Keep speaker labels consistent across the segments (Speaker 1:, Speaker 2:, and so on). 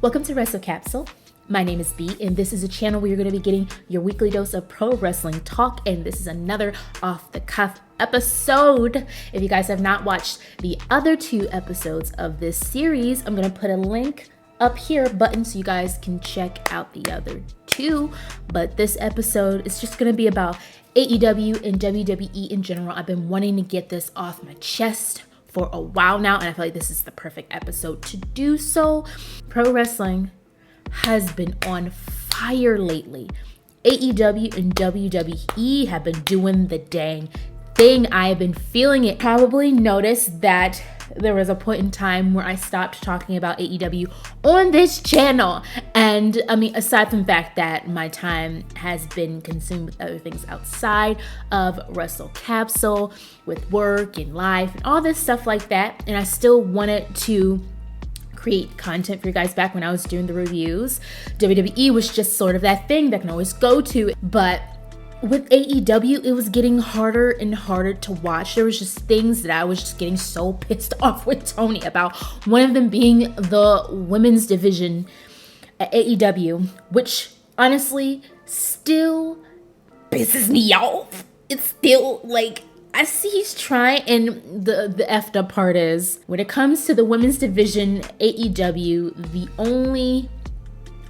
Speaker 1: Welcome to Wrestle Capsule. My name is B, and this is a channel where you're going to be getting your weekly dose of pro wrestling talk, and this is another off-the-cuff episode. If you guys have not watched the other two episodes of this series, I'm going to put a link up here button so you guys can check out the other two. But this episode is just going to be about AEW and WWE in general. I've been wanting to get this off my chest for a while now, and I feel like this is the perfect episode to do so. Pro wrestling has been on fire lately. AEW and WWE have been doing the dang thing. I have been feeling it. Probably noticed that there was a point in time where I stopped talking about AEW on this channel. And I mean, aside from the fact that my time has been consumed with other things outside of Wrestle Capsule, with work and life and all this stuff like that, and I still wanted to create content for you guys back when I was doing the reviews. WWE was just sort of that thing that I can always go to. But with AEW, it was getting harder and harder to watch. There was just things that I was just getting so pissed off with Tony about. One of them being the women's division at AEW, which honestly still pisses me off. It's still like, I see he's trying, and the effed up part is, when it comes to the women's division, AEW, the only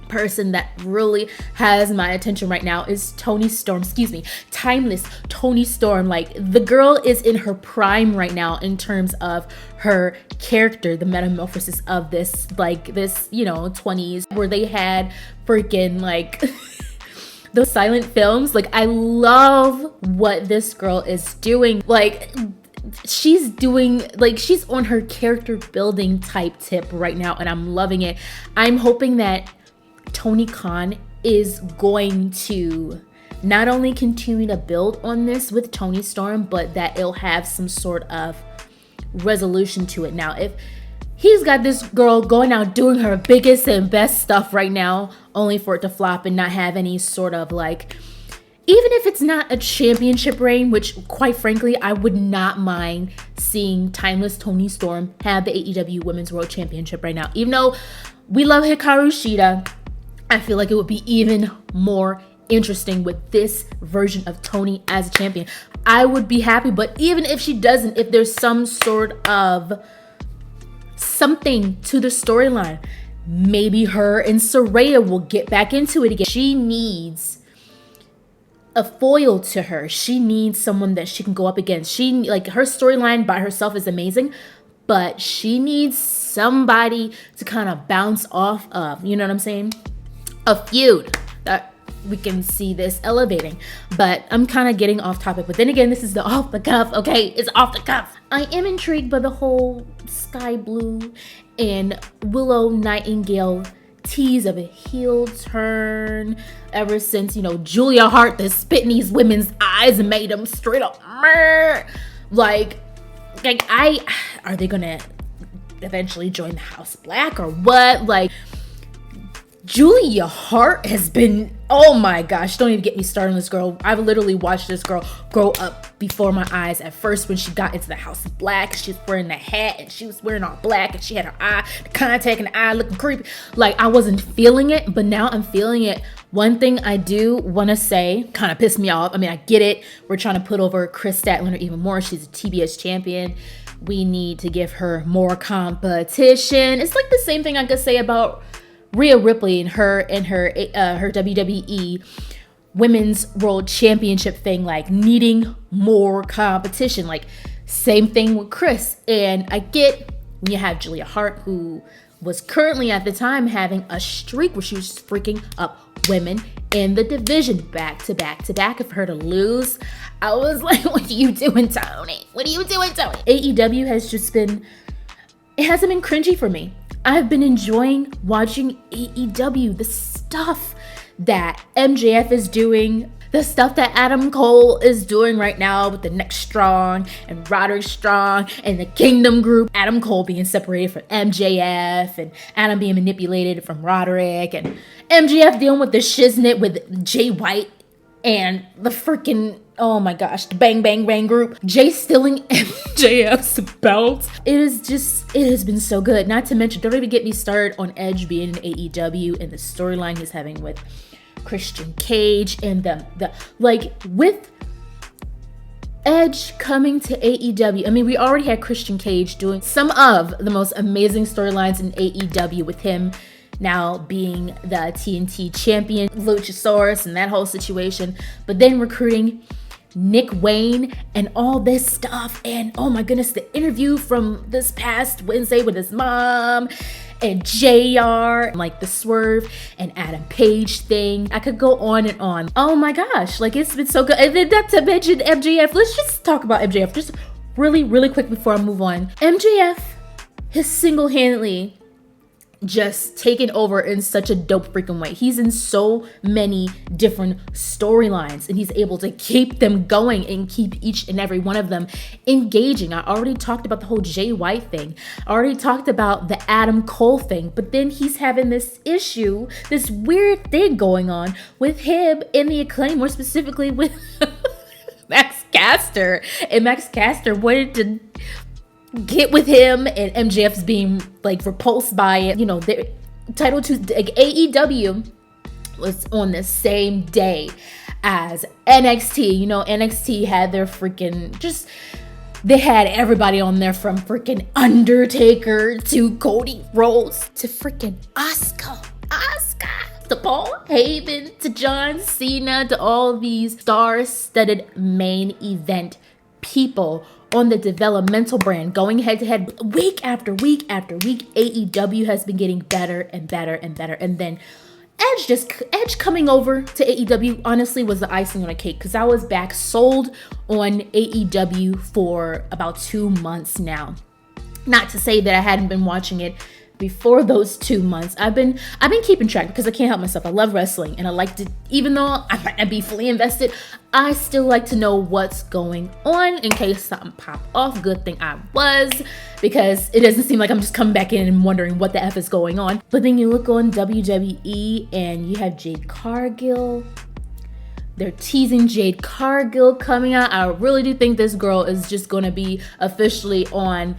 Speaker 1: person that really has my attention right now is timeless Toni Storm. Like, the girl is in her prime right now in terms of her character, the metamorphosis of this, like, this, 20s, where they had freaking, like, those silent films. Like, I love what this girl is doing. Like, she's on her character building type tip right now, and I'm loving it. I'm hoping that Tony Khan is going to not only continue to build on this with Toni Storm, but that it'll have some sort of resolution to it. Now, if he's got this girl going out doing her biggest and best stuff right now, only for it to flop and not have any sort of, like, even if it's not a championship reign, which quite frankly, I would not mind seeing timeless Toni Storm have the AEW Women's World Championship right now. Even though we love Hikaru Shida, I feel like it would be even more interesting with this version of Toni as a champion. I would be happy, but even if she doesn't, if there's some sort of something to the storyline, maybe her and Saraya will get back into it again. She needs a foil to her. She needs someone that she can go up against. Her storyline by herself is amazing, but she needs somebody to kind of bounce off of, you know what I'm saying? A feud that we can see this elevating. But I'm kind of getting off topic. But then again, this is the off the cuff. Okay, it's off the cuff. I am intrigued by the whole Sky Blue and Willow Nightingale tease of a heel turn. Ever since, Julia Hart, the spit in these women's eyes and made them straight up like are they gonna eventually join the House Black or what? Like, Julia Hart has been, oh my gosh, don't even get me started on this girl. I've literally watched this girl grow up before my eyes. At first, when she got into the House of Black, she was wearing the hat and she was wearing all black and she had her eye, the contact in the eye looking creepy. Like, I wasn't feeling it, but now I'm feeling it. One thing I do want to say kind of pissed me off. I mean, I get it. We're trying to put over Chris Statlander even more. She's a TBS champion. We need to give her more competition. It's like the same thing I could say about Rhea Ripley and her WWE Women's World Championship thing, like needing more competition. Like, same thing with Chris. And I get when you have Julia Hart, who was currently at the time having a streak where she was just freaking up women in the division back to back to back. And for her to lose, I was like, what are you doing, Tony? What are you doing, Tony? AEW has just been, it hasn't been cringy for me. I've been enjoying watching AEW, the stuff that MJF is doing, the stuff that Adam Cole is doing right now with the Next Strong and Roderick Strong and the Kingdom Group. Adam Cole being separated from MJF and Adam being manipulated from Roderick, and MJF dealing with the shiznit with Jay White and the freaking, oh my gosh, the Bang Bang Bang group, Jay stealing MJF's belt. It has been so good. Not to mention, don't even get me started on Edge being in AEW and the storyline he's having with Christian Cage and with Edge coming to AEW. I mean, we already had Christian Cage doing some of the most amazing storylines in AEW with him now being the TNT champion, Luchasaurus, and that whole situation. But then recruiting Nick Wayne and all this stuff. And oh my goodness, the interview from this past Wednesday with his mom and JR, like the Swerve and Adam Page thing. I could go on and on. Oh my gosh, like it's been so good. And then not to mention MJF. Let's just talk about MJF just really, really quick before I move on. MJF has single-handedly just taken over in such a dope freaking way. He's in so many different storylines and he's able to keep them going and keep each and every one of them engaging. I already talked about the whole Jay White thing. I already talked about the Adam Cole thing, but then he's having this issue, this weird thing going on with him and the Acclaim, more specifically with Max Caster. And Max Caster wanted to get with him, and MJF's being like repulsed by it. You know, the Title Tuesday, like AEW was on the same day as NXT. You know, NXT had their freaking they had everybody on there from freaking Undertaker to Cody Rhodes to freaking Asuka to Paul Heyman to John Cena to all these star-studded main event people on the developmental brand, going head to head week after week after week. AEW has been getting better and better and better. And then Edge coming over to AEW honestly was the icing on a cake, because I was back sold on AEW for about 2 months now. Not to say that I hadn't been watching it before those 2 months. I've been keeping track because I can't help myself. I love wrestling and I like to, even though I might not be fully invested, I still like to know what's going on in case something pop off. Good thing I was, because it doesn't seem like I'm just coming back in and wondering what the F is going on. But then you look on WWE and you have Jade Cargill. They're teasing Jade Cargill coming out. I really do think this girl is just going to be officially on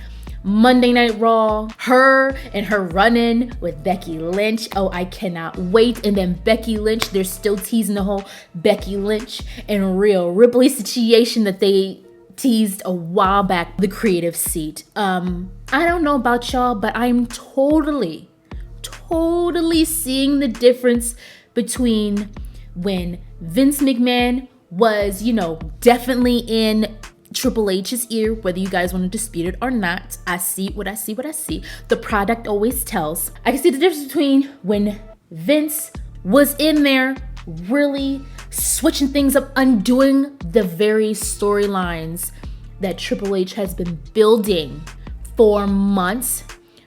Speaker 1: Monday Night Raw. Her and her run-in with Becky Lynch. Oh, I cannot wait. And then Becky Lynch, they're still teasing the whole Becky Lynch and Rhea Ripley situation that they teased a while back, the creative seat. I don't know about y'all, but I'm totally seeing the difference between when Vince McMahon was, definitely in Triple H's ear, whether you guys want to dispute it or not. I see what I see. The product always tells. I can see the difference between when Vince was in there really switching things up, undoing the very storylines that Triple H has been building for months,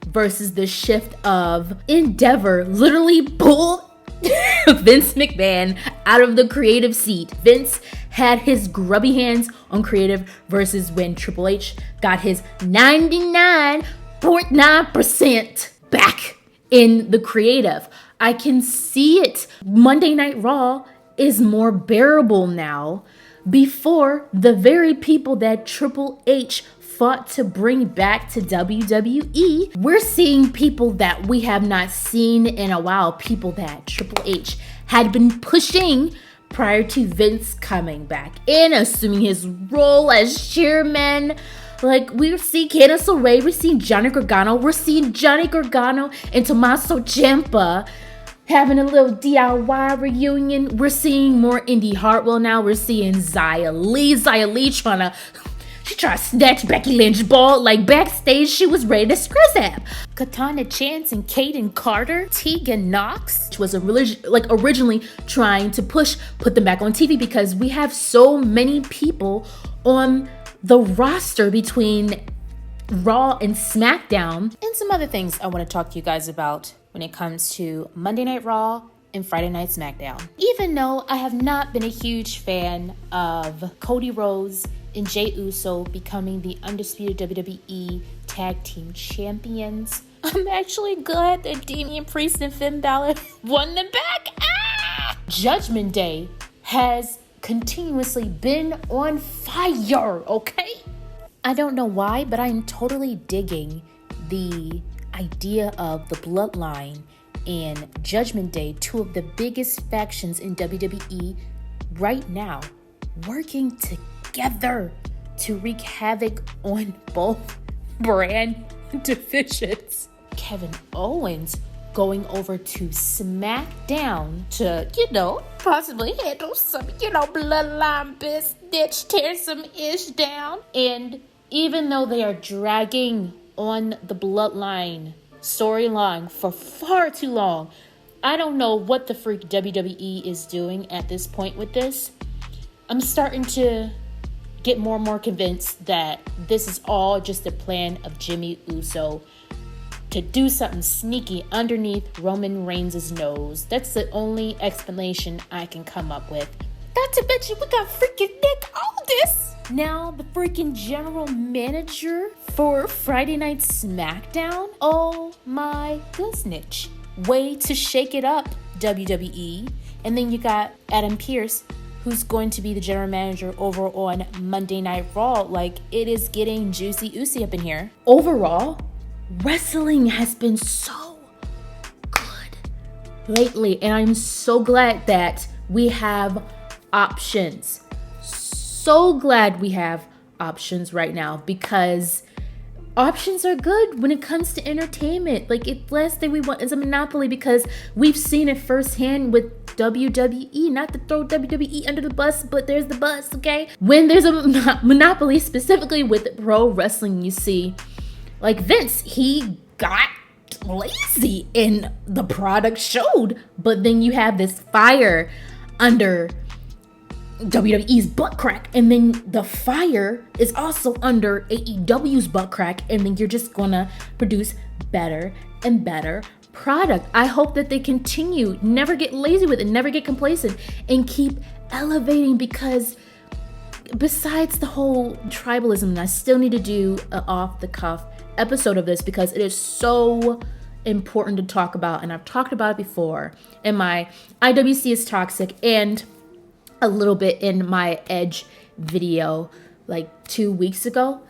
Speaker 1: versus the shift of Endeavor literally pulled Vince McMahon out of the creative seat. Vince had his grubby hands on creative, versus when Triple H got his 99.9% back in the creative. I can see it. Monday Night Raw is more bearable now. Before, the very people that Triple H fought to bring back to WWE, we're seeing people that we have not seen in a while, people that Triple H had been pushing prior to Vince coming back in, assuming his role as chairman. Like, we're seeing Candice LeRae, we're seeing Johnny Gargano and Tommaso Ciampa having a little DIY reunion. We're seeing more Indy Hartwell now. We're seeing Xia Li trying to snatch Becky Lynch's ball. Like, backstage, she was ready to scrizz. Katana Chance and Kaden Carter, Tegan Knox, which was originally trying to put them back on TV, because we have so many people on the roster between Raw and SmackDown. And some other things I want to talk to you guys about when it comes to Monday Night Raw and Friday Night SmackDown. Even though I have not been a huge fan of Cody Rhodes and Jey Uso becoming the undisputed WWE Tag Team Champions, I'm actually glad that Damian Priest and Finn Balor won them back. Judgment Day has continuously been on fire, okay? I don't know why, but I'm totally digging the idea of the Bloodline and Judgment Day, two of the biggest factions in WWE right now, working together to wreak havoc on both brand divisions. Kevin Owens going over to SmackDown to, possibly handle some, Bloodline business, tear some ish down. And even though they are dragging on the Bloodline storyline for far too long, I don't know what the freak WWE is doing at this point with this. I'm starting to get more and more convinced that this is all just a plan of Jimmy Uso to do something sneaky underneath Roman Reigns' nose. That's the only explanation I can come up with. Not to mention, we got freaking Nick Aldis, now the freaking general manager for Friday Night SmackDown. Oh my goodness. Way to shake it up, WWE. And then you got Adam Pearce, who's going to be the general manager over on Monday Night Raw. Like, it is getting juicy up in here. Overall, wrestling has been so good lately, and I'm so glad that we have options. So glad we have options right now, because options are good when it comes to entertainment. Like, the last thing we want is a monopoly, because we've seen it firsthand with WWE. Not to throw WWE under the bus, but there's the bus, okay? When there's a monopoly, specifically with pro wrestling, you see, like Vince, he got lazy and the product showed. But then you have this fire under WWE's butt crack, and then the fire is also under AEW's butt crack, and then you're just gonna produce better and better product. I hope that they continue, never get lazy with it, never get complacent, and keep elevating, because besides the whole tribalism, and I still need to do an off-the-cuff episode of this, because it is so important to talk about, and I've talked about it before in my IWC is toxic and a little bit in my Edge video like 2 weeks ago.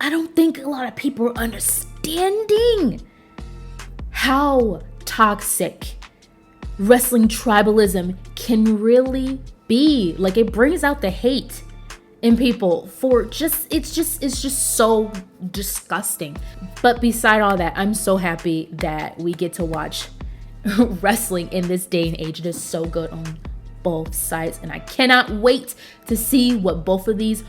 Speaker 1: I don't think a lot of people are understanding how toxic wrestling tribalism can really be. Like, it brings out the hate in people for it's just so disgusting. But beside all that, I'm so happy that we get to watch wrestling in this day and age. It is so good on both sides, and I cannot wait to see what both of these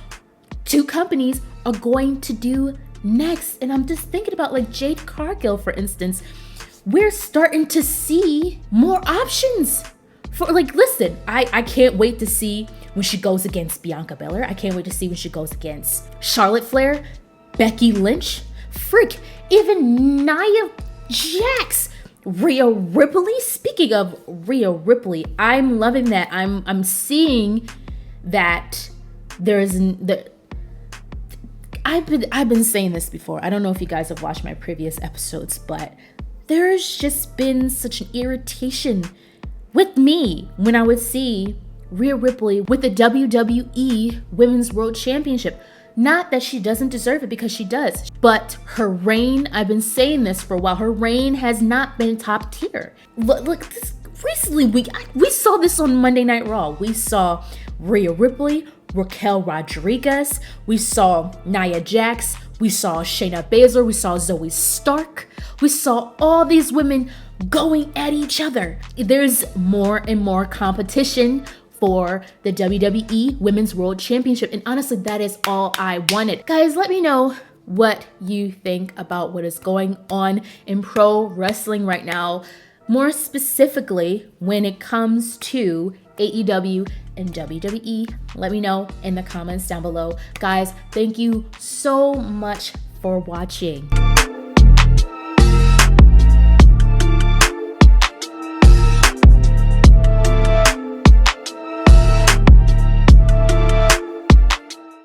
Speaker 1: two companies are going to do next. And I'm just thinking about, like, Jade Cargill, for instance. We're starting to see more options for, like, listen, I can't wait to see when she goes against Bianca Belair. I can't wait to see when she goes against Charlotte Flair, Becky Lynch, even Nia Jax, Rhea Ripley. Speaking of Rhea Ripley, I'm loving that. I'm seeing that I've been saying this before. I don't know if you guys have watched my previous episodes, but there's just been such an irritation with me when I would see Rhea Ripley with the WWE Women's World Championship. Not that she doesn't deserve it, because she does. But her reign, I've been saying this for a while, her reign has not been top tier. Look, recently we saw this on Monday Night Raw. We saw Rhea Ripley, Raquel Rodriguez, we saw Nia Jax, we saw Shayna Baszler, we saw Zoe Stark. We saw all these women going at each other. There's more and more competition for the WWE Women's World Championship. And honestly, that is all I wanted. Guys, let me know what you think about what is going on in pro wrestling right now. More specifically, when it comes to AEW and WWE, let me know in the comments down below. Guys, thank you so much for watching.